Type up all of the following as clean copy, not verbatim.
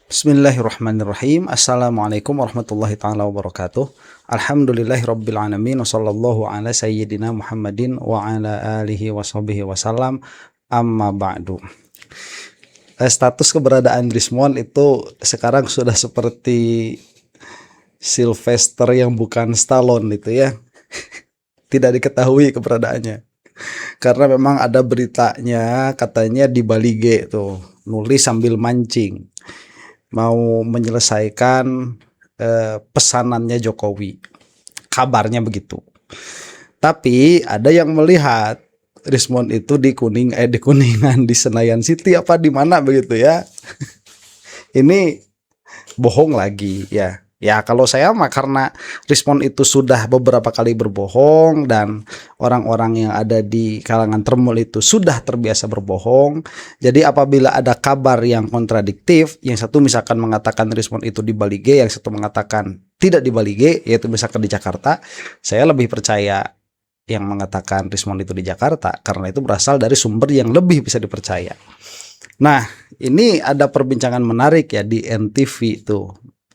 Bismillahirrahmanirrahim. Assalamualaikum warahmatullahi taala wabarakatuh. Alhamdulillahirabbil alamin wa sallallahu ala sayyidina Muhammadin wa ala alihi washabihi wasallam. Amma ba'du. Status keberadaan Rismon itu sekarang sudah seperti Sylvester yang bukan Stallone itu ya. Tidak diketahui keberadaannya. Karena memang ada beritanya katanya di Bali G tuh, nulis sambil mancing. Mau menyelesaikan pesanannya Jokowi. Kabarnya begitu. Tapi ada yang melihat Rismon itu di Kuningan di Senayan City apa di mana begitu ya. Ini bohong lagi ya. Ya kalau saya mah karena Rismon itu sudah beberapa kali berbohong dan orang-orang yang ada di kalangan Tremul itu sudah terbiasa berbohong. Jadi apabila ada kabar yang kontradiktif, yang satu misalkan mengatakan Rismon itu di Bali G, yang satu mengatakan tidak di Bali G, yaitu misalkan di Jakarta, saya lebih percaya yang mengatakan Rismon itu di Jakarta karena itu berasal dari sumber yang lebih bisa dipercaya. Nah, ini ada perbincangan menarik ya di NTV itu.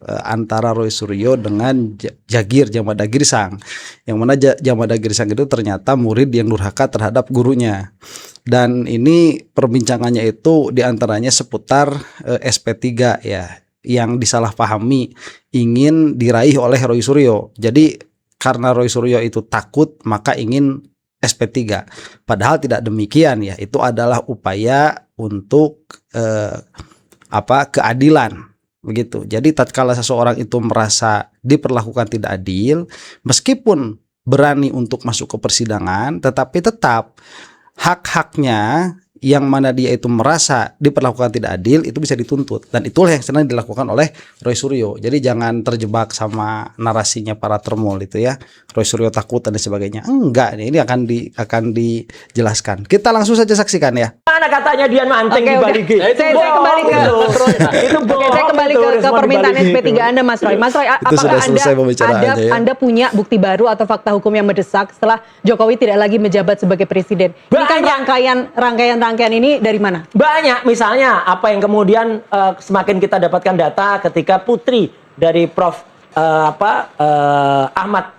Antara Roy Suryo dengan Jagir Jamada Girsang, yang mana Jamada Girsang itu ternyata murid yang durhaka terhadap gurunya. Dan ini perbincangannya itu diantaranya seputar SP3 ya, yang disalahpahami ingin diraih oleh Roy Suryo. Jadi karena Roy Suryo itu takut maka ingin SP3. Padahal tidak demikian ya, itu adalah upaya untuk keadilan. Begitu. Jadi tatkala seseorang itu merasa diperlakukan tidak adil, meskipun berani untuk masuk ke persidangan, tetapi tetap hak-haknya yang mana dia itu merasa diperlakukan tidak adil itu bisa dituntut, dan itulah yang sedang dilakukan oleh Roy Suryo. Jadi jangan terjebak sama narasinya para Tremul itu ya, Roy Suryo takut dan sebagainya. Enggak, ini akan dijelaskan. Kita langsung saja saksikan ya. Mana katanya dia manting di Bali G? Saya kembali ke permintaan SP3 Anda, Mas Roy. Mas Roy, apakah Anda punya bukti baru atau fakta hukum yang mendesak setelah Jokowi tidak lagi menjabat sebagai presiden? Ini kan rangkaian ini dari mana? Banyak, misalnya apa yang kemudian semakin kita dapatkan data ketika putri dari Prof Ahmad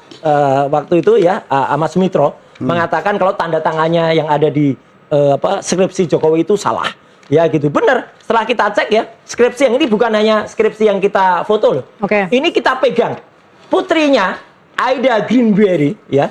waktu itu ya, Ahmad Sumitro mengatakan kalau tanda tangannya yang ada di skripsi Jokowi itu salah. Ya gitu, benar. Setelah kita cek ya, skripsi yang ini bukan hanya skripsi yang kita foto loh. Ini kita pegang. Putrinya Aida Greenberry ya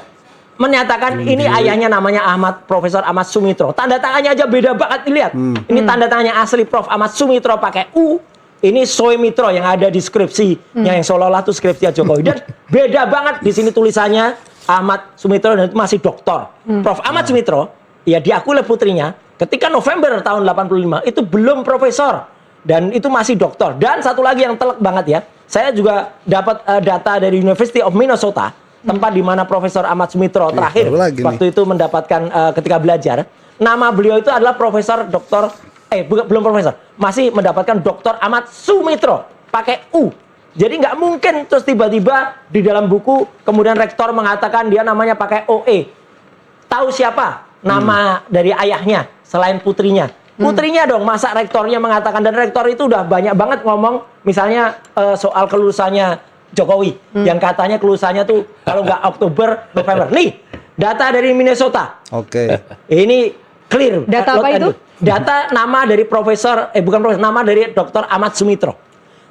menyatakan ini ayahnya namanya Profesor Ahmad Sumitro. Tanda tangannya aja beda banget, lihat. Ini tanda tangannya asli Prof Ahmad Sumitro pakai U. Ini Soemitro yang ada di skripsinya yang seolah-olah itu skripsi Jokowi, dan beda banget di sini tulisannya Ahmad Sumitro dan itu masih doktor. Prof Ahmad Sumitro ya diakui oleh putrinya ketika November tahun 85 itu belum profesor dan itu masih doktor. Dan satu lagi yang telak banget ya, saya juga dapat data dari University of Minnesota, tempat di mana Profesor Ahmad Sumitro terakhir waktu itu mendapatkan ketika belajar. Nama beliau itu adalah Profesor Doktor belum profesor, masih mendapatkan Doktor Ahmad Sumitro pakai U. Jadi nggak mungkin terus tiba-tiba di dalam buku kemudian rektor mengatakan dia namanya pakai OE. Tahu siapa nama dari ayahnya selain putrinya? Putrinya dong, masa rektornya mengatakan, dan rektor itu udah banyak banget ngomong misalnya soal kelulusannya Jokowi yang katanya kelulusannya tuh kalau nggak Oktober, November. Nih, data dari Minnesota. Ini clear. Data apa itu? Data nama dari nama dari Dr. Ahmad Sumitro.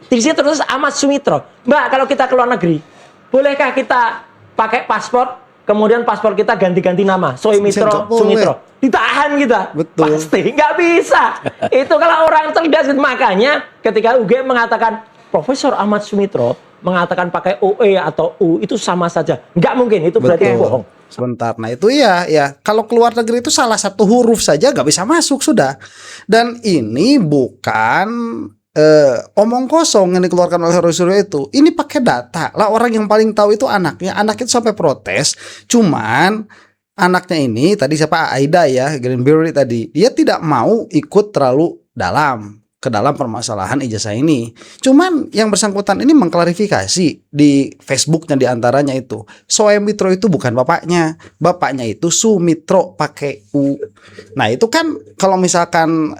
Di sini terus Ahmad Sumitro. Mbak, kalau kita ke luar negeri, bolehkah kita pakai paspor, kemudian paspor kita ganti-ganti nama, Soemitro, Sumitro? Ditahan kita. Betul. Pasti nggak bisa. Itu kalau orang cerdas. Makanya ketika UGM mengatakan Profesor Ahmad Sumitro mengatakan pakai OE atau U itu sama saja. Nggak mungkin, itu berarti bohong. Sebentar, nah itu ya kalau keluar negeri itu salah satu huruf saja nggak bisa masuk sudah. Dan ini bukan omong kosong yang dikeluarkan oleh Roy Suryo itu. Ini pakai data. Lah orang yang paling tahu itu anaknya. Anak itu sampai protes. Cuman anaknya ini tadi siapa, Aida ya, Greenberry tadi, dia tidak mau ikut terlalu ke dalam permasalahan ijazah ini. Cuman yang bersangkutan ini mengklarifikasi di Facebooknya diantaranya itu, Soemitro itu bukan bapaknya itu Sumitro pakai U. Nah itu kan kalau misalkan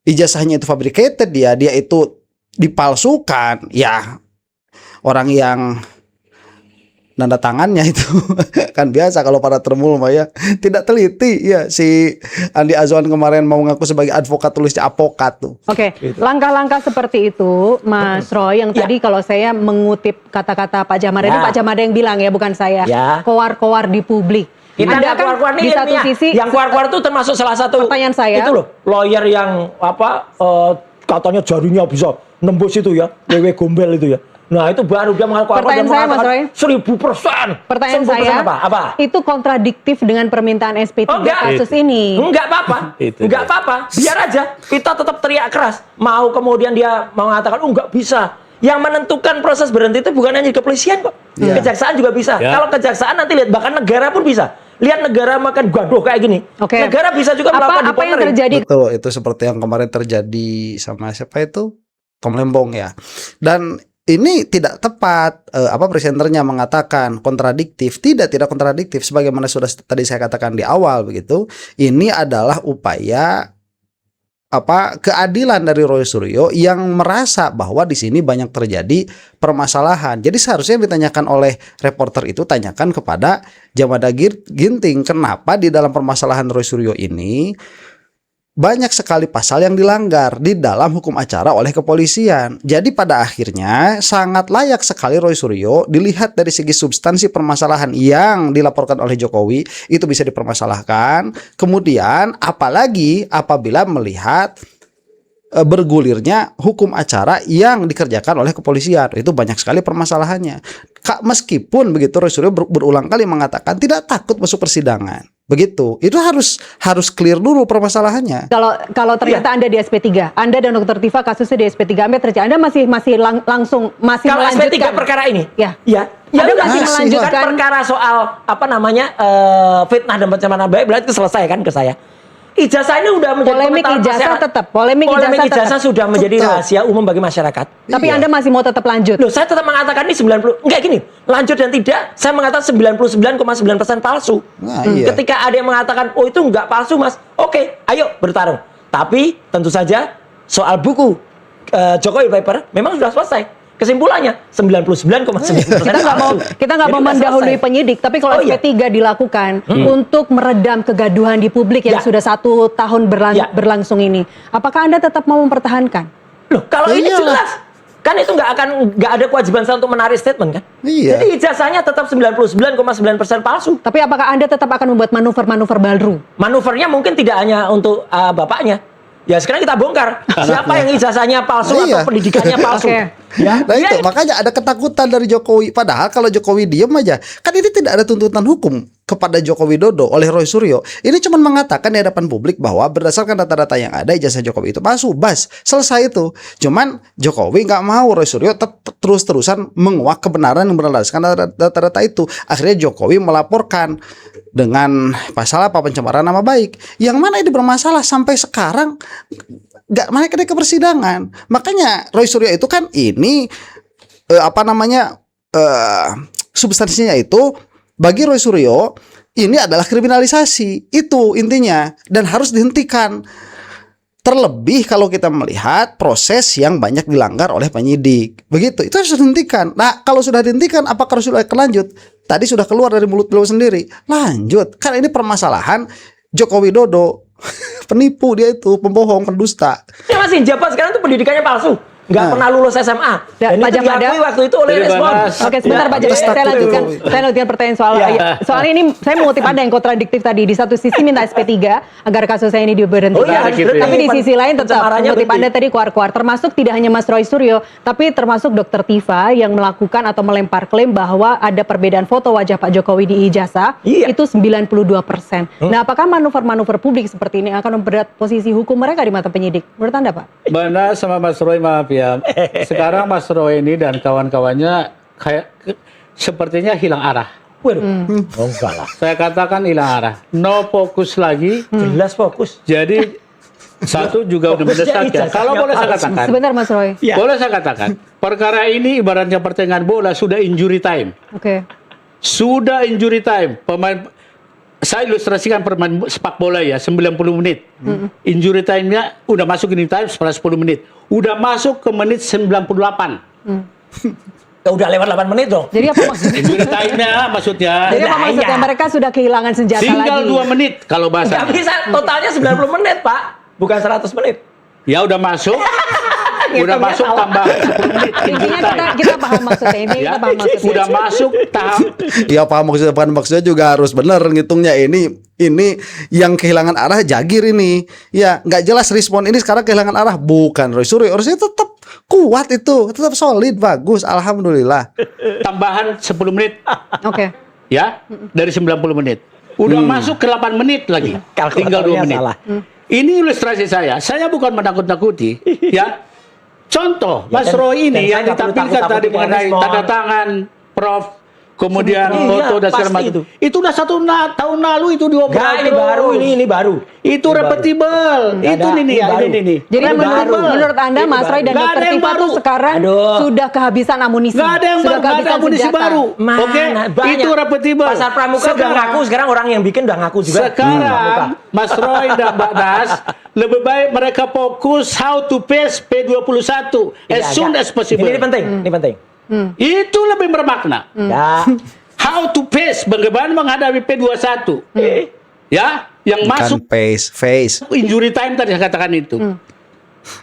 ijazahnya itu fabricated, dia itu dipalsukan, ya orang yang nanda tangannya itu kan biasa kalau para termul mah ya tidak teliti ya. Si Andi Azwan kemarin mau ngaku sebagai advokat, tulisnya apokat tuh. Oke, langkah-langkah seperti itu Mas Roy yang tadi kalau saya mengutip kata-kata Pak Jamar ini, Pak Jamar yang bilang ya, bukan saya, koar-koar di publik. Kita Anda nggak kan keluar-keluar nih di satu sisi, yang keluar-keluar itu termasuk salah satu pertanyaan saya, itu loh, lawyer yang katanya jarinya bisa nembus itu ya, wewe gombel itu ya. Nah itu baru dia mengaku pertanyaan saya Mas Roy, 1000%. Pertanyaan saya, apa? Itu kontradiktif dengan permintaan SP3 kasus ini. Enggak apa-apa, enggak apa-apa. Biar aja, kita tetap teriak keras. Mau kemudian dia mengatakan, enggak bisa. Yang menentukan proses berhenti itu bukan hanya kepolisian kok. Kejaksaan juga bisa. Kalau kejaksaan nanti lihat, bahkan negara pun bisa. Lihat negara makan gaduh kayak gini. Negara bisa juga melakukan apa yang terjadi? Betul, itu seperti yang kemarin terjadi sama siapa itu? Tom Lembong ya. Dan ini tidak tepat, presenternya mengatakan kontradiktif. Tidak kontradiktif, sebagaimana sudah tadi saya katakan di awal begitu. Ini adalah upaya keadilan dari Roy Suryo yang merasa bahwa di sini banyak terjadi permasalahan. Jadi seharusnya ditanyakan oleh reporter itu, tanyakan kepada Jamada Ginting, kenapa di dalam permasalahan Roy Suryo ini banyak sekali pasal yang dilanggar di dalam hukum acara oleh kepolisian. Jadi pada akhirnya sangat layak sekali Roy Suryo dilihat dari segi substansi permasalahan yang dilaporkan oleh Jokowi itu bisa dipermasalahkan. Kemudian apalagi apabila melihat bergulirnya hukum acara yang dikerjakan oleh kepolisian, itu banyak sekali permasalahannya. Meskipun begitu Roy Suryo berulang kali mengatakan tidak takut masuk persidangan. Begitu, itu harus clear dulu permasalahannya. Kalau ternyata Anda di SP3, Anda dan Dr. Tifa kasusnya di SP3, Anda masih langsung kalau melanjutkan SP3 perkara ini, Anda masih melanjutkan perkara soal fitnah dan pencemaran nama baik, berarti itu selesai kan ke saya. Ijazah ini udah menjadi polemik ijazah tetap. Polemik ijazah sudah menjadi rahasia umum bagi masyarakat. Tapi Anda masih mau tetap lanjut. Loh, saya tetap mengatakan ini 90. Enggak gini, lanjut dan tidak. Saya mengatakan 99,9% palsu. Ketika ada yang mengatakan, "Oh, itu enggak palsu, Mas." Oke, ayo bertarung. Tapi tentu saja soal buku Jokowi Paper memang sudah selesai. Kesimpulannya 99,9%. Kita nggak mau mendahului penyidik, tapi kalau SP3 dilakukan untuk meredam kegaduhan di publik yang sudah 1 tahun berlangsung ini, apakah Anda tetap mau mempertahankan? Loh, kalau ini jelas kan itu nggak ada kewajiban saya untuk menarik statement kan? Jadi ijazahnya tetap 99,9% palsu. Tapi apakah Anda tetap akan membuat manuver-manuver baru? Manuvernya mungkin tidak hanya untuk bapaknya. Ya sekarang kita bongkar siapa yang ijazahnya palsu atau pendidikannya palsu. Nah itu makanya ada ketakutan dari Jokowi. Padahal kalau Jokowi diem aja, kan ini tidak ada tuntutan hukum kepada Joko Widodo oleh Roy Suryo. Ini cuma mengatakan di hadapan publik bahwa berdasarkan data-data yang ada ijazah Jokowi itu palsu. Bas, selesai itu. Cuman Jokowi nggak mau, Roy Suryo terus-terusan menguak kebenaran yang berdasarkan data-data itu. Akhirnya Jokowi melaporkan dengan pasal pencemaran nama baik. Yang mana ini bermasalah sampai sekarang nggak naik ke persidangan. Makanya Roy Suryo itu kan ini substansinya itu bagi Roy Suryo ini adalah kriminalisasi. Itu intinya dan harus dihentikan. Terlebih kalau kita melihat proses yang banyak dilanggar oleh penyidik. Begitu, itu harus dihentikan. Nah, kalau sudah dihentikan, apakah sudah lanjut? Tadi sudah keluar dari mulut beliau sendiri. Lanjut, kan ini permasalahan Joko Widodo. Penipu dia itu, pembohong, pendusta. Dia masih jabat sekarang tuh pendidikannya palsu. Nggak pernah lulus SMA. Dan itu diakui waktu itu oleh respon. Oke, sebentar Pak Jamada, saya lanjutkan pertanyaan soal ini. Saya mengutip Anda yang kontradiktif tadi. Di satu sisi minta SP3 agar kasus saya ini diberhentikan. Tapi di sisi lain tetap mengutip Anda tadi kuar-kuar. Termasuk tidak hanya Mas Roy Suryo, tapi termasuk Dr. Tifa yang melakukan atau melempar klaim bahwa ada perbedaan foto wajah Pak Jokowi di ijazah. Itu 92%. Nah, apakah manuver-manuver publik seperti ini akan memberat posisi hukum mereka di mata penyidik? Menurut Anda, Pak? Benar sama Mas Roy, maaf ya. Sekarang Mas Roy ini dan kawan-kawannya kayak sepertinya hilang arah. Enggak lah. Saya katakan hilang arah. No fokus lagi. Jelas fokus. Jadi satu juga udah mendesak ya. Kalau boleh saya katakan. Sebentar Mas Roy. Boleh saya katakan. Perkara ini ibaratnya pertandingan bola sudah injury time. Oke. Sudah injury time. Pemain saya ilustrasikan permain sepak bola ya, 90 menit. Injury time-nya udah masuk ini time setelah 10 menit. Udah masuk ke menit 98. Ya udah lewat 8 menit dong. Jadi apa maksudnya? Injury time-nya maksudnya Jadi apa maksudnya? Mereka sudah kehilangan senjata tinggal lagi. 2 menit kalau bahasa. Nggak bisa, totalnya 90 menit, Pak. Bukan 100 menit. Ya udah masuk. Udah Ngitungnya masuk salah. tambah 10 menit. Injury Intinya time. kita paham maksudnya. Ini Ya, kita paham maksudnya. udah masuk tahap Ya paham maksudnya juga harus benar ngitungnya ini yang kehilangan arah Jagir ini. Ya nggak jelas respon ini sekarang kehilangan arah bukan Roy Suryo. Harusnya tetap kuat itu, tetap solid, bagus, alhamdulillah. tambahan 10 menit Oke. ya dari 90 menit. Udah masuk ke 8 menit lagi. Tinggal 2 Kalkulatornya menit. salah. Ini ilustrasi saya. Saya bukan menakut-nakuti, ya. Contoh, Mas dan- Roy ini dan yang saya nggak perlu ditampilkan takut-takutin tadi mengenai respon. tanda tangan, Prof, kemudian Iya, foto dan segala pasti macam. Itu udah tahun lalu itu diobrol. Enggak, ini baru, ini baru. Itu Ini repetible. Nggak Itu ada, ini ini ya, baru. ini. Jadi Ini baru. menurut Anda Ini Mas Roy dan baru. Nggak Dr. ada yang Tifa baru. tuh sekarang Aduh. sudah kehabisan amunisi. Nggak ada yang sudah baru, nggak ada kehabisan amunisi senjata. baru. Mana? Oke, Banyak. itu repetible. Pasar Pramuka udah ngaku, sekarang orang yang bikin udah ngaku juga. Sekarang Mas Roy dan Mbak Das lebih baik mereka fokus how to pace P21 as soon as possible. Ini penting, ini penting. Itu lebih bermakna. Ya. How to pace bagaimana menghadapi P21. Ya, yang masuk Bukan face. injury time tadi saya katakan itu.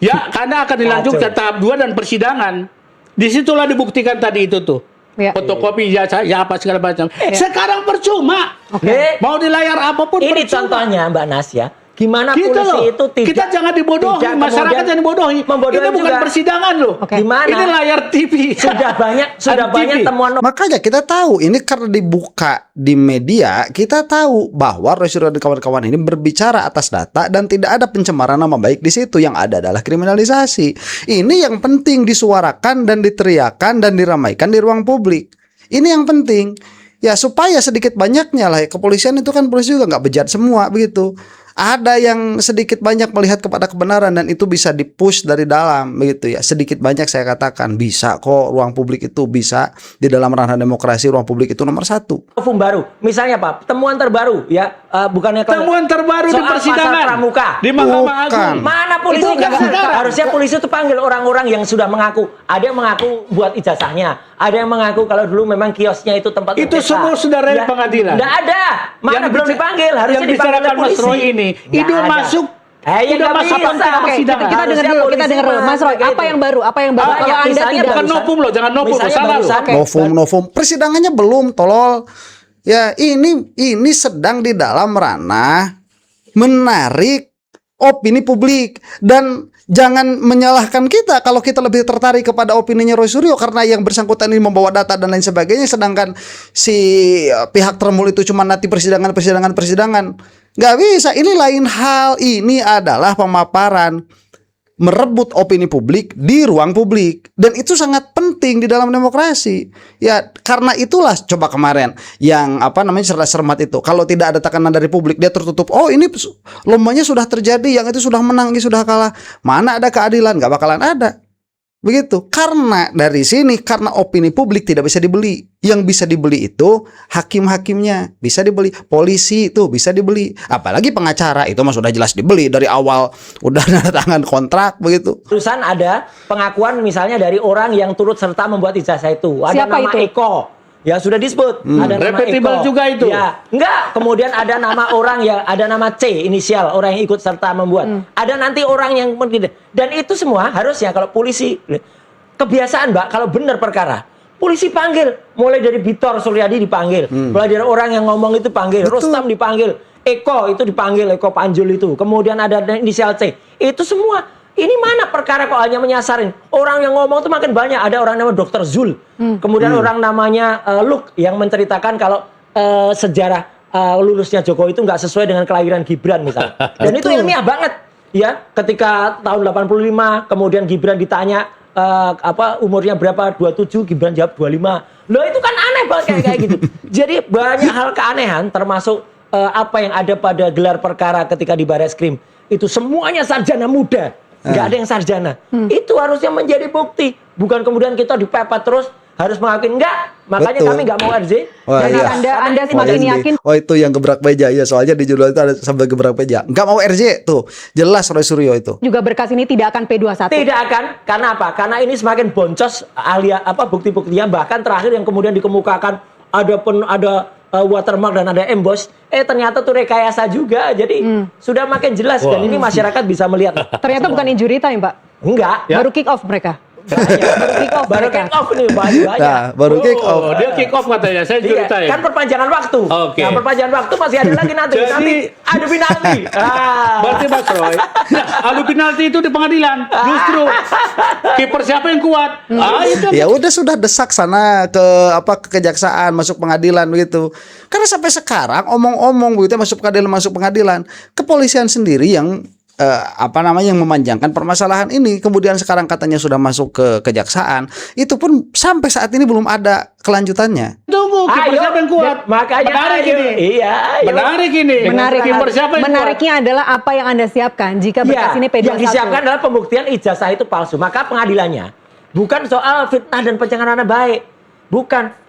Ya, karena akan dilanjutkan tahap 2 dan persidangan. Disitulah dibuktikan tadi itu tuh. Ya. Fotokopi ya apa segala macam. Sekarang percuma. Oke. Mau di layar apapun Ini percuma. contohnya Mbak Nas ya. Gimana Gitu polisi loh. itu tidak Kita jangan dibodohi, tidak masyarakat kemudian jangan dibodohi. membodohi Ini bukan juga. persidangan loh. Oke. Gimana? Ini layar TV. Sudah banyak TV. temuan Makanya kita tahu ini karena dibuka di media, kita tahu bahwa Roy Suryo dan kawan-kawan ini berbicara atas data dan tidak ada pencemaran nama baik di situ, yang ada adalah kriminalisasi. Ini yang penting disuarakan dan diteriakan dan diramaikan di ruang publik. Ini yang penting. Ya supaya sedikit banyaknya lah, kepolisian itu kan polisi juga nggak bejat semua begitu. Ada yang sedikit banyak melihat kepada kebenaran dan itu bisa dipush dari dalam begitu ya. Sedikit banyak saya katakan bisa kok, ruang publik itu bisa, di dalam ranah demokrasi ruang publik itu nomor 1. novum baru. Misalnya Pak, temuan terbaru ya, bukannya Temuan terbaru di soal persidangan. Pasar Pramuka. Di Mahkamah Bukan. Agung. Mana polisi Itu nggak kan sekarang. harusnya polisi itu panggil orang-orang yang sudah mengaku. Ada yang mengaku buat ijazahnya, ada yang mengaku kalau dulu memang kiosnya itu tempat Itu berpesta. semua sudah rel pengadilan. Nggak ada. Mana Yang belum bicara- dipanggil, harusnya yang dipanggil bicarakan oleh Mas polisi. Roy ini, Nggak itu ada. masuk Ya udah nggak masuk bisa. konteks Oke, persidangan. kita dengar Harusnya dulu, kita polisi dengar dulu. Mas Roy, kayak apa gitu. yang baru? Apa yang baru? Banyak, Kalau Anda misalnya tidak Bukan novum loh, jangan novum, Misalnya salah loh. barusan. Oke. Novum persidangannya belum, tolol. Ya, ini sedang di dalam ranah menarik opini publik, dan jangan menyalahkan kita kalau kita lebih tertarik kepada opininya Roy Suryo karena yang bersangkutan ini membawa data dan lain sebagainya, sedangkan si pihak termul itu cuma nanti persidangan. Nggak bisa, ini lain hal. Ini adalah pemaparan, merebut opini publik di ruang publik, dan itu sangat penting di dalam demokrasi. Ya karena itulah coba kemarin yang cerdas cermat itu, kalau tidak ada tekanan dari publik dia tertutup. Oh ini lombanya sudah terjadi, yang itu sudah menang, ini sudah kalah. Mana ada keadilan? Nggak bakalan ada. Begitu. Karena dari sini, karena opini publik tidak bisa dibeli. Yang bisa dibeli itu hakim-hakimnya bisa dibeli, polisi itu bisa dibeli, apalagi pengacara itu mah sudah jelas dibeli dari awal, udah tanda tangan kontrak begitu. Terusan ada pengakuan misalnya dari orang yang turut serta membuat ijazah itu. Ada Siapa nama itu? Eko. Ya sudah disebut. Ada nama Repetible Eko. juga itu. Ya, enggak. Kemudian ada nama orang yang ada nama C inisial, orang yang ikut serta membuat. Ada nanti orang yang dan itu semua harusnya kalau polisi kebiasaan, Mbak, kalau benar perkara, polisi panggil. Mulai dari Bitor Suryadi dipanggil. Mulai dari orang yang ngomong itu panggil. Betul. Rustam dipanggil. Eko itu dipanggil, Eko Panjul itu. Kemudian ada inisial C. Itu semua. Ini mana perkara kok hanya menyasarin? Orang yang ngomong itu makin banyak. Ada orang namanya Dr. Zul. Kemudian orang namanya Luke yang menceritakan kalau sejarah lulusnya Jokowi itu nggak sesuai dengan kelahiran Gibran misalnya. Dan itu ilmiah banget. Ya, ketika tahun 85 kemudian Gibran ditanya umurnya berapa, 27, Gibran jawab 25. Loh itu kan aneh banget kayak gitu. Jadi banyak hal keanehan termasuk apa yang ada pada gelar perkara ketika di Barreskrim. Itu semuanya sarjana muda. Nggak ada yang sarjana. Itu harusnya menjadi bukti. Bukan kemudian kita dipepet terus harus mengakui enggak. Makanya Betul. kami nggak mau RJ. Wah, Dan iya. Anda semakin yakin. Oh itu yang gebrak meja ya, soalnya di judul itu ada sampai gebrak meja. Nggak mau RJ tuh, jelas Roy Suryo itu. Juga berkas ini tidak akan P21. Tidak akan, karena apa? Karena ini semakin boncos bukti-buktinya, bahkan terakhir yang kemudian dikemukakan ada watermark dan ada emboss, ternyata tuh rekayasa juga. Jadi sudah makin jelas dan ini masyarakat bisa melihat. Ternyata bukan injury time, Pak. Enggak. Baru kick off mereka. Baru kick off nih banyak. Nah, baru kick off. Dia kick off katanya, saya Iya, ceritain. kan perpanjangan waktu. Oke. Nah, perpanjangan waktu masih ada lagi nanti. Jadi- Nanti ada penalti. Berarti Mas Roy, adu penalti itu di pengadilan. Justru kiper siapa yang kuat? Itu Ya udah sudah desak sana ke kejaksaan, masuk pengadilan begitu. Karena sampai sekarang omong-omong begitu masuk pengadilan, kepolisian sendiri yang yang memanjangkan permasalahan ini. Kemudian sekarang katanya sudah masuk ke kejaksaan. Itu pun sampai saat ini belum ada kelanjutannya. tunggu kiper siapa yang kuat? Makanya Menarik ayo. ini. Iya, ayo. Menarik ini. Menarik. Kiper siapa yang kuat? Menariknya adalah apa yang Anda siapkan jika berkas ini P21. yang disiapkan adalah pembuktian ijazah itu palsu. Maka pengadilannya bukan soal fitnah dan pencemaran nama baik. Bukan.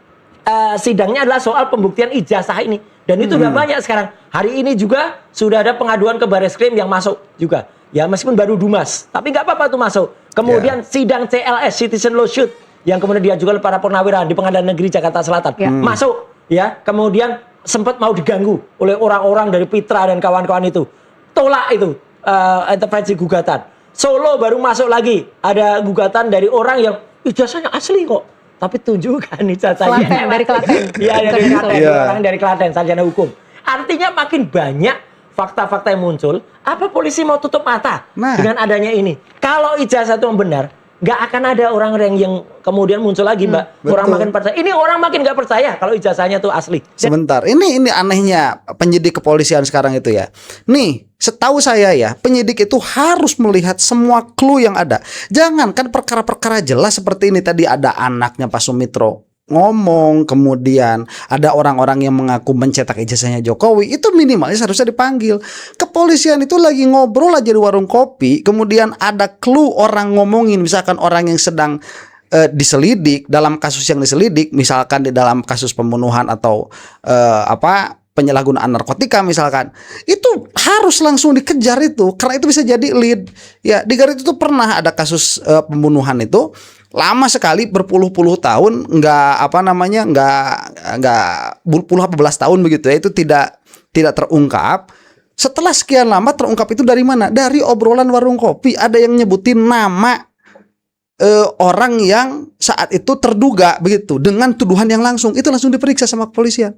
Sidangnya adalah soal pembuktian ijazah ini. Dan itu udah banyak sekarang. Hari ini juga sudah ada pengaduan ke Bareskrim yang masuk juga. Ya meskipun baru Dumas. Tapi nggak apa-apa tuh masuk. Kemudian sidang CLS, Citizen Lawsuit, yang kemudian diajukan oleh para purnawira di Pengadilan Negeri Jakarta Selatan. Masuk. Ya, kemudian sempat mau diganggu oleh orang-orang dari Pitra dan kawan-kawan itu. Tolak itu intervensi gugatan. Solo baru masuk lagi. Ada gugatan dari orang yang ijazahnya asli kok. Tapi tunjukkan ijazahnya. Klaten, dari Klaten. Iya, dari Bukan Klaten. Iya. Orang dari Klaten, sarjana hukum. Artinya makin banyak fakta-fakta yang muncul. Apa polisi mau tutup mata Nah. dengan adanya ini? Kalau ijazah itu benar, nggak akan ada orang-orang yang kemudian muncul lagi, Mbak. Orang betul. makin percaya. Ini orang makin nggak percaya kalau ijazahnya itu asli. Sebentar, ini anehnya penyidik kepolisian sekarang itu ya. Nih, setahu saya ya, penyidik itu harus melihat semua clue yang ada. Jangankan perkara-perkara jelas seperti ini tadi, ada anaknya Pak Sumitro ngomong, kemudian ada orang-orang yang mengaku mencetak ijazahnya Jokowi, itu minimalnya seharusnya dipanggil. Kepolisian itu lagi ngobrol aja di warung kopi, kemudian ada clue orang ngomongin, misalkan orang yang sedang diselidik dalam kasus yang diselidik, misalkan di dalam kasus pembunuhan atau penyalahgunaan narkotika misalkan, itu harus langsung dikejar itu, karena itu bisa jadi lead. Ya, di Garut itu pernah ada kasus pembunuhan itu lama sekali, berpuluh-puluh tahun, nggak belas tahun begitu ya, itu tidak terungkap. Setelah sekian lama terungkap itu dari mana? Dari obrolan warung kopi, ada yang nyebutin nama orang yang saat itu terduga begitu dengan tuduhan yang langsung, itu langsung diperiksa sama kepolisian.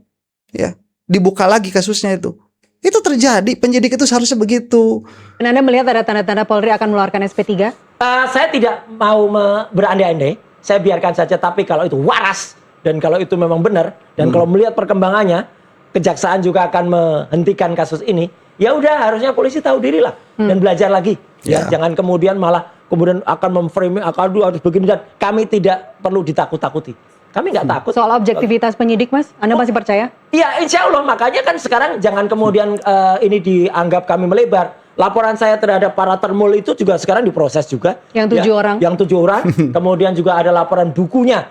Ya, dibuka lagi kasusnya itu. Itu terjadi, penyidik itu seharusnya begitu. Dan Anda melihat ada tanda-tanda Polri akan mengeluarkan SP3? Saya tidak mau berandai-andai. Saya biarkan saja. Tapi kalau itu waras dan kalau itu memang benar dan kalau melihat perkembangannya, kejaksaan juga akan menghentikan kasus ini. Ya udah, harusnya polisi tahu diri lah dan belajar lagi. Ya, jangan kemudian akan memframing harus begini, dan kami tidak perlu ditakut-takuti. Kami nggak takut. Soal objektivitas penyidik, Mas, Anda masih percaya? Iya, insya Allah. Makanya kan sekarang jangan kemudian ini dianggap kami melebar. Laporan saya terhadap para termul itu juga sekarang diproses juga. Yang 7 orang. Yang 7 orang. Kemudian juga ada laporan bukunya.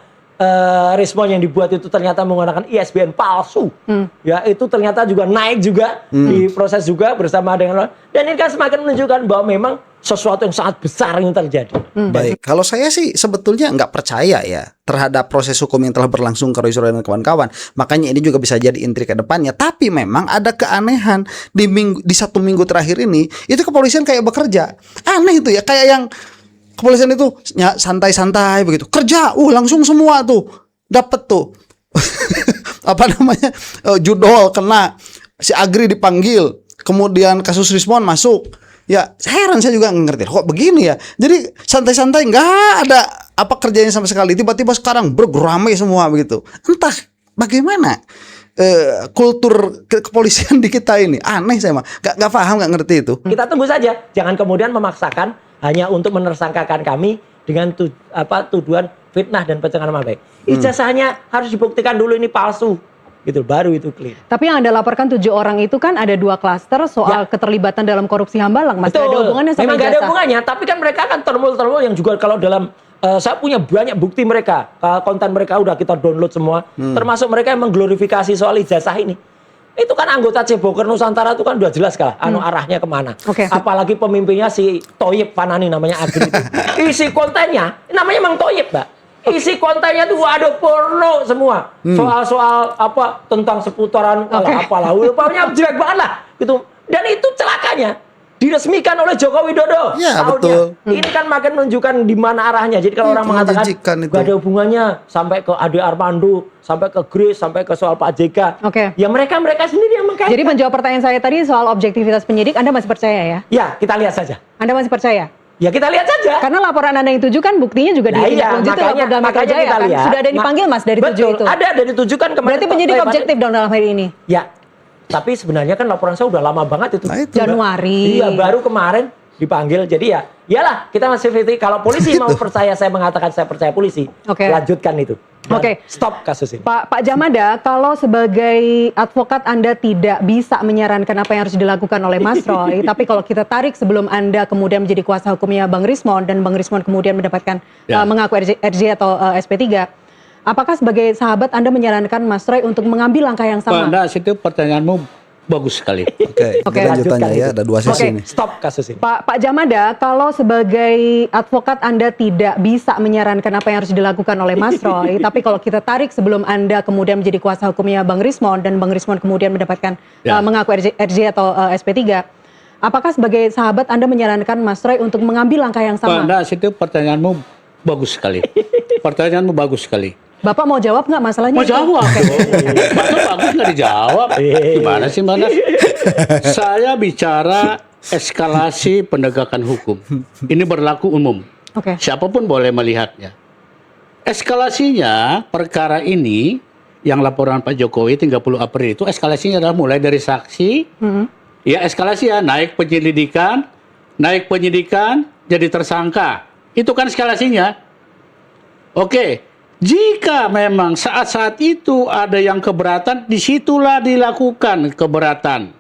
Respon yang dibuat itu ternyata menggunakan ISBN palsu. Ya, itu ternyata juga naik juga, diproses juga bersama dengan. Dan ini kan semakin menunjukkan bahwa memang sesuatu yang sangat besar yang terjadi. Baik, kalau saya sih sebetulnya nggak percaya ya terhadap proses hukum yang telah berlangsung ke Roy Suryo dan kawan-kawan. Makanya ini juga bisa jadi intrik ke depannya. Tapi memang ada keanehan di 1 minggu terakhir ini, itu kepolisian kayak bekerja. Aneh itu ya, kayak yang kepolisian itu santai-santai begitu. Kerja, langsung semua tuh dapet tuh. Judol kena, si Agri dipanggil, kemudian kasus Rismon masuk. Ya, heran saya juga ngerti kok begini ya. Jadi santai-santai, nggak ada kerjanya sama sekali. Tiba-tiba sekarang bergeramai semua begitu. Entah bagaimana kultur kepolisian di kita ini. Aneh saya mah. Nggak paham, nggak ngerti itu. Kita tunggu saja. Jangan kemudian memaksakan hanya untuk menersangkakan kami dengan tuduhan fitnah dan pencemaran nama baik. Ijazahnya harus dibuktikan dulu ini palsu. Gitu, baru itu clear. Tapi yang Anda laporkan 7 orang itu kan ada 2 klaster soal keterlibatan dalam korupsi Hambalang. Mas, Betul. ada hubungannya sama memang gak ada ijazah? hubungannya, tapi kan mereka kan termul-termul yang juga kalau dalam Saya punya banyak bukti mereka, konten mereka udah kita download semua, termasuk mereka yang mengglorifikasi soal ijazah ini. Itu kan anggota Ceboker Nusantara itu kan udah jelas kan, arahnya kemana. Apalagi pemimpinnya si Toyib Fanani namanya Agri itu. Isi kontennya, namanya Mang Toyib, Mbak. Isi kontennya tuh ada porno semua. Soal-soal apa tentang seputaran apalah, pokoknya jelek banget lah gitu. Dan itu celakanya diresmikan oleh Joko Widodo. Ya, betul. Ini kan makin menunjukkan di mana arahnya. Jadi kalau orang mengatakan gak ada hubungannya sampai ke Ade Armando, sampai ke Grace, sampai ke soal Pak JK. Ya mereka sendiri yang mengkaitkan. Jadi menjawab pertanyaan saya tadi soal objektivitas penyidik, Anda masih percaya ya? Ya, kita lihat saja. Anda masih percaya? Ya kita lihat saja. Karena laporan Anda yang 7 kan buktinya juga ditindaklanjuti oleh Polda Metro Jaya kan. Sudah ada yang dipanggil Mas dari 7 itu. Ada dari 7 kan kemarin. Berarti penyidik objektif dong dalam hal ini. Ya. Tapi sebenarnya kan laporan saya udah lama banget itu. Januari. Iya, baru kemarin dipanggil. Jadi ya, iyalah kita masih kalau polisi mau percaya saya mengatakan saya percaya polisi. Lanjutkan itu. Stop kasus ini. Pak Jamada, kalau sebagai advokat Anda tidak bisa menyarankan apa yang harus dilakukan oleh Mas Roy, tapi kalau kita tarik sebelum Anda kemudian menjadi kuasa hukumnya Bang Rismon dan Bang Rismon kemudian mendapatkan mengaku RJ atau SP3, apakah sebagai sahabat Anda menyarankan Mas Roy untuk mengambil langkah yang sama? Pak Nas, itu pertanyaanmu bagus sekali. Lanjutannya ya, ada 2 sesi ini. Stop kasus ini. Pak Jamada, kalau sebagai advokat Anda tidak bisa menyarankan apa yang harus dilakukan oleh Mas Roy, tapi kalau kita tarik sebelum Anda kemudian menjadi kuasa hukumnya Bang Rismon dan Bang Rismon kemudian mendapatkan mengaku RJ atau SP3, apakah sebagai sahabat Anda menyarankan Mas Roy untuk mengambil langkah yang sama? Pak Nas, itu pertanyaanmu bagus sekali. Pertanyaanmu bagus sekali. Bapak mau jawab nggak masalahnya? Mau jawab. Masa bagus nggak dijawab? Gimana sih, Mbak Nas? Saya bicara eskalasi penegakan hukum. Ini berlaku umum. Siapapun boleh melihatnya. Eskalasinya perkara ini, yang laporan Pak Jokowi 30 April itu, eskalasinya adalah mulai dari saksi, ya eskalasi ya, naik penyidikan, jadi tersangka. Itu kan eskalasinya. Jika memang saat-saat itu ada yang keberatan, disitulah dilakukan keberatan.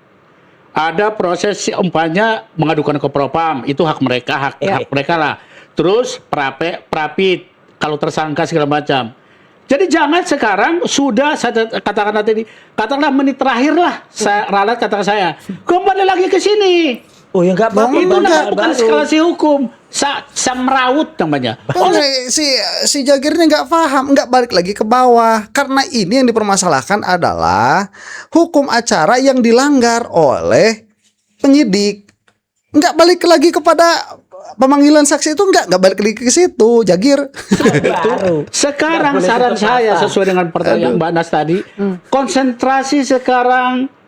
Ada proses umpamanya mengadukan ke Propam, itu hak mereka, hak mereka lah. Terus prapit, kalau tersangka segala macam. Jadi jangan sekarang sudah saya katakanlah menit terakhir lah, saya ralat katakan saya, kembali lagi ke sini. Oh ya nggak apa-apa. Itu bukan eskalasi hukum, samraut namanya. Si Jagirnya nggak paham, nggak balik lagi ke bawah. Karena ini yang dipermasalahkan adalah hukum acara yang dilanggar oleh penyidik. Nggak balik lagi kepada pemanggilan saksi itu, nggak balik lagi ke situ, Jagir. Sekarang saran saya sesuai dengan pertanyaan Mbak Nas tadi, konsentrasi sekarang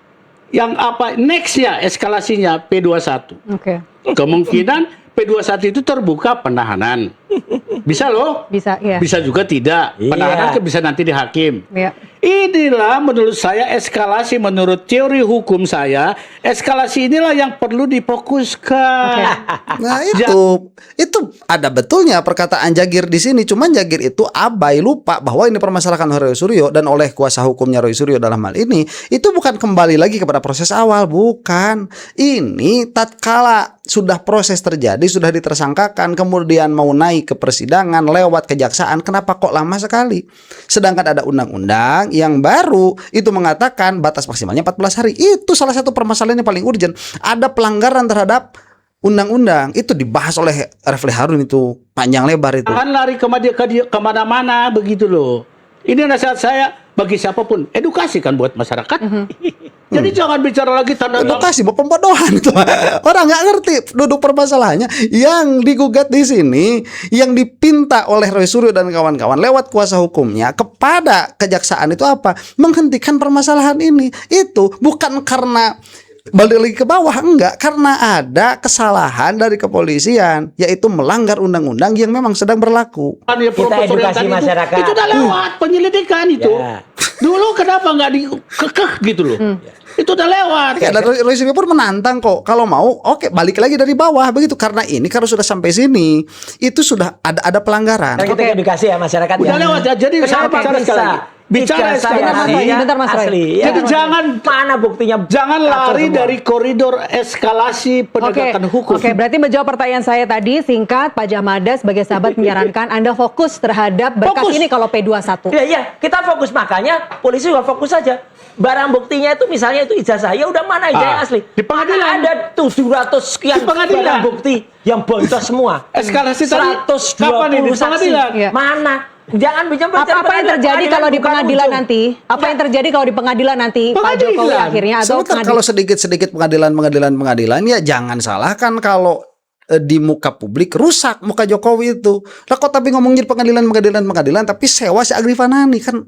yang apa next ya eskalasinya P21. Kemungkinan P21 itu terbuka penahanan. Bisa loh. Bisa, ya. Bisa juga tidak. Penahanan bisa nanti di hakim. Inilah menurut saya eskalasi, menurut teori hukum saya, eskalasi inilah yang perlu difokuskan. Nah itu ada betulnya perkataan Jagir di sini. Cuman Jagir itu abai, lupa bahwa ini permasalahan oleh Roy Suryo dan oleh kuasa hukumnya Roy Suryo dalam hal ini. Itu bukan kembali lagi kepada proses awal, bukan. Ini tatkala sudah proses terjadi, sudah ditersangkakan, kemudian mau naik ke persidangan lewat kejaksaan, kenapa kok lama sekali? Sedangkan ada undang-undang yang baru itu mengatakan batas maksimalnya 14 hari. Itu salah satu permasalahan yang paling urgent. Ada pelanggaran terhadap undang-undang, itu dibahas oleh Refli Harun, itu panjang lebar itu. Jangan lari kemana-mana begitu loh. Ini nasihat saya bagi siapapun, edukasi kan buat masyarakat. Jadi jangan bicara lagi edukasi, pembodohan itu. Orang nggak ngerti duduk permasalahannya. Yang digugat di sini, yang dipinta oleh Roy Suryo dan kawan-kawan lewat kuasa hukumnya kepada kejaksaan itu apa? Menghentikan permasalahan ini. Itu bukan karena balik lagi ke bawah, enggak, karena ada kesalahan dari kepolisian, yaitu melanggar undang-undang yang memang sedang berlaku. Kita edukasi masyarakat. Itu udah lewat penyelidikan itu. Dulu kenapa nggak dikekeh gitu loh? Itu udah lewat. Ya, dan Roy Suryo pun menantang kok. Kalau mau, balik lagi dari bawah begitu. Karena ini kalau sudah sampai sini, itu sudah ada pelanggaran. Kita edukasi ya masyarakat. Udah lewat ya. Jadi saya bicara sekali lagi. bicara eskalasi. Bentar, Mas Roy. asli. Jadi jangan mana buktinya? Jangan Kacau lari semua. dari koridor eskalasi penegakan hukum. Oke, berarti menjawab pertanyaan saya tadi singkat, Pak Jamada sebagai sahabat menyarankan Anda fokus terhadap berkas Fokus. ini kalau P21. Iya, kita fokus, makanya polisi juga fokus saja. Barang buktinya itu misalnya itu ijazah, ya udah mana ijazah asli? Di pengadilan. Ada 700 sekian Di pengadilan. barang bukti yang boncos semua. Eskalasi tadi 120 kapan ini? Di saksi. pengadilan. Iya. Mana? Jangan bicara Apa yang terjadi kalau di pengadilan nanti? Apa yang terjadi kalau di pengadilan nanti Pak Jokowi Pengadilan. akhirnya atau Sebentar, kalau sedikit-sedikit pengadilan ya jangan salahkan kalau di muka publik rusak muka Jokowi itu. Lah kok tapi ngomongin pengadilan tapi sewa si Agri Fanani kan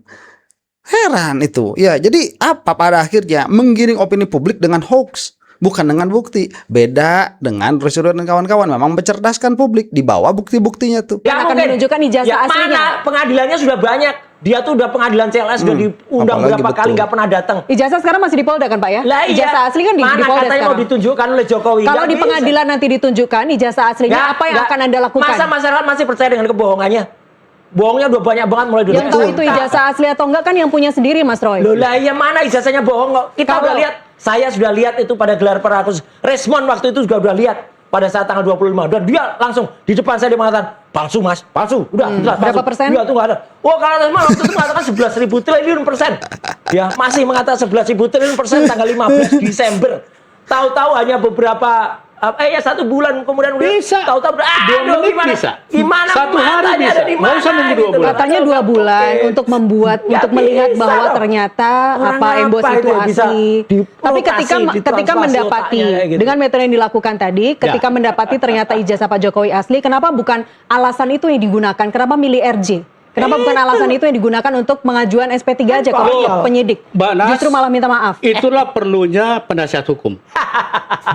heran itu. Ya, jadi apa pada akhirnya menggiring opini publik dengan hoax, bukan dengan bukti. Beda dengan Roy Suryo dan kawan-kawan, memang mencerdaskan publik, dibawa bukti-buktinya tuh. Yang akan menunjukkan ijazah aslinya. Mana pengadilannya sudah banyak. Dia tuh udah pengadilan CLS sudah diundang apalagi berapa kali betul. nggak pernah datang. Ijazah sekarang masih di Polda kan Pak ya? Lah iya. Ijazah asli kan di Mana Polda katanya sekarang. mau ditunjukkan oleh Jokowi? Kalau Nggak di bisa. pengadilan nanti ditunjukkan ijazah aslinya, apa yang akan Anda lakukan? Masa masyarakat masih percaya dengan kebohongannya? Bohongnya udah banyak banget mulai dari Yang tahu itu ijazah asli atau enggak kan yang punya sendiri Mas Roy. Loh lah iya mana ijazahnya bohong kok. Kita Kalau- udah lihat, saya sudah lihat itu pada gelar perkara Resmon waktu itu juga udah lihat pada saat tanggal 25 dan dia langsung di depan saya dia mengatakan palsu Mas, palsu. Udah jelas Berapa palsu. persen? Iya tuh nggak ada. Oh kalau Resmon waktu itu mengatakan 11.000 triliun persen. Ya masih mengatakan 11.000 triliun persen tanggal 15 Desember. Tahu-tahu hanya beberapa ya 1 bulan kemudian udah Bisa. tahu-tahu 2 menit gimana? bisa. Gimana 1 hari matanya bisa. ada di Nggak usah mana nunggu 2 gitu loh. bulan. Katanya 2 bulan Oke. untuk membuat, Nggak untuk melihat bisa bahwa dong. ternyata Orang apa embos apa itu itu bisa asli. Tapi ketika diprovokasi, ditranslasi mendapati otaknya kayak gitu. dengan metode yang dilakukan tadi, ketika mendapati ternyata ijazah Pak Jokowi asli, kenapa bukan alasan itu yang digunakan? Kenapa milih RJ? Kenapa bukan alasan itu yang digunakan untuk mengajuan SP3 aja kalau Kalau- penyidik? Mbak Nas, Justru malah minta maaf. Itulah perlunya penasihat hukum.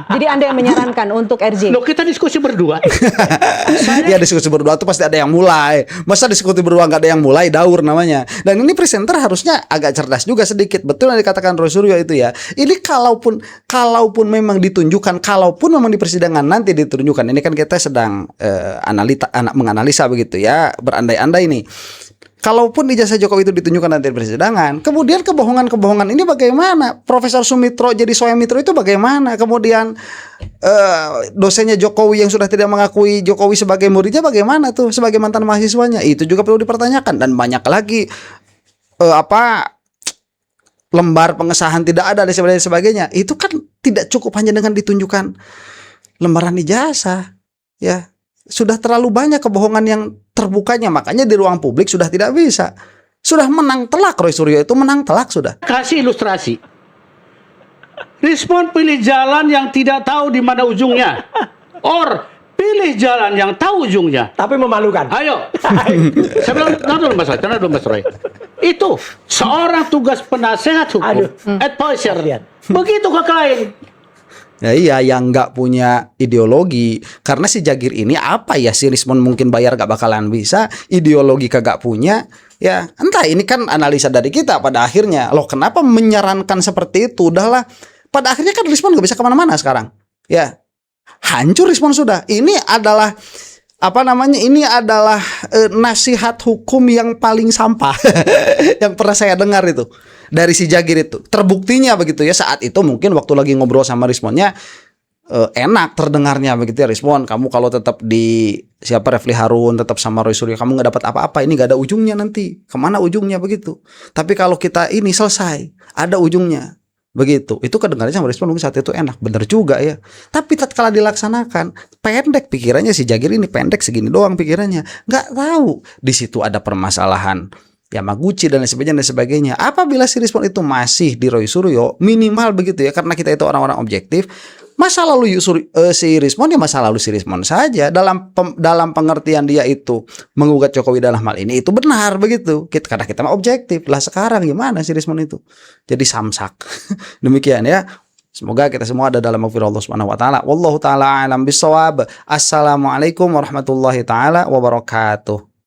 Jadi Anda yang menyarankan untuk RJ. Loh, kita diskusi berdua. Ya diskusi berdua tuh pasti ada yang mulai. Masa diskusi berdua nggak ada yang mulai, daur namanya. Dan ini presenter harusnya agak cerdas juga sedikit. Betul yang dikatakan Roy Suryo itu ya. Ini kalaupun memang ditunjukkan, kalaupun memang di persidangan nanti ditunjukkan. Ini kan kita sedang menganalisa begitu ya, berandai-andai nih. Kalaupun ijazah Jokowi itu ditunjukkan nanti di persidangan, kemudian kebohongan-kebohongan ini bagaimana? Profesor Sumitro jadi Soemitro itu bagaimana? Kemudian dosennya Jokowi yang sudah tidak mengakui Jokowi sebagai muridnya bagaimana tuh sebagai mantan mahasiswanya? Itu juga perlu dipertanyakan dan banyak lagi lembar pengesahan tidak ada dan sebagainya. Itu kan tidak cukup hanya dengan ditunjukkan lembaran ijazah, ya. Sudah terlalu banyak kebohongan yang terbukanya, makanya di ruang publik sudah tidak bisa. Sudah menang telak Roy Suryo itu menang telak sudah. Kasih ilustrasi. Respon pilih jalan yang tidak tahu di mana ujungnya. Or pilih jalan yang tahu ujungnya. Tapi memalukan. Ayo. Saya bilang, tenang dulu Mas Roy. Itu seorang tugas penasehat hukum, advisor. Begitu ke klien. Ya iya, yang nggak punya ideologi, karena si Jagir ini apa ya, si Rismon mungkin bayar gak bakalan bisa, ideologi kagak punya, ya entah, ini kan analisa dari kita pada akhirnya. Loh kenapa menyarankan seperti itu? Udahlah, pada akhirnya kan Rismon gak bisa kemana-mana sekarang, ya hancur Rismon sudah. Ini adalah ini adalah nasihat hukum yang paling sampah yang pernah saya dengar itu dari si Jagir itu. Terbuktinya begitu ya, saat itu mungkin waktu lagi ngobrol sama Rismonnya enak terdengarnya begitu ya, Rismon kamu kalau tetap di Refli Harun, tetap sama Roy Suryo, kamu nggak dapat apa-apa, ini nggak ada ujungnya nanti, kemana ujungnya begitu. Tapi kalau kita ini selesai ada ujungnya begitu, itu kedengarannya sama Rismon mungkin saat itu enak, bener juga ya. Tapi tatkala dilaksanakan pendek pikirannya si Jagir ini, pendek segini doang pikirannya, nggak tahu di situ ada permasalahan Yamaguchi dan lain sebagainya. Apabila si Rismon itu masih di Roy Suryo, minimal begitu ya, karena kita itu orang-orang objektif, masa lalu si Rismon ya masa lalu si Rismon saja, dalam pengertian dia itu menggugat Jokowi dalam hal ini itu benar begitu. Karena kita mah objektif. Lah sekarang gimana si Rismon itu? Jadi samsak. Demikian ya. Semoga kita semua ada dalam maghfirah Allah Subhanahu wa taala. Wallahu taala alam bisawab. Assalamualaikum warahmatullahi taala wabarakatuh.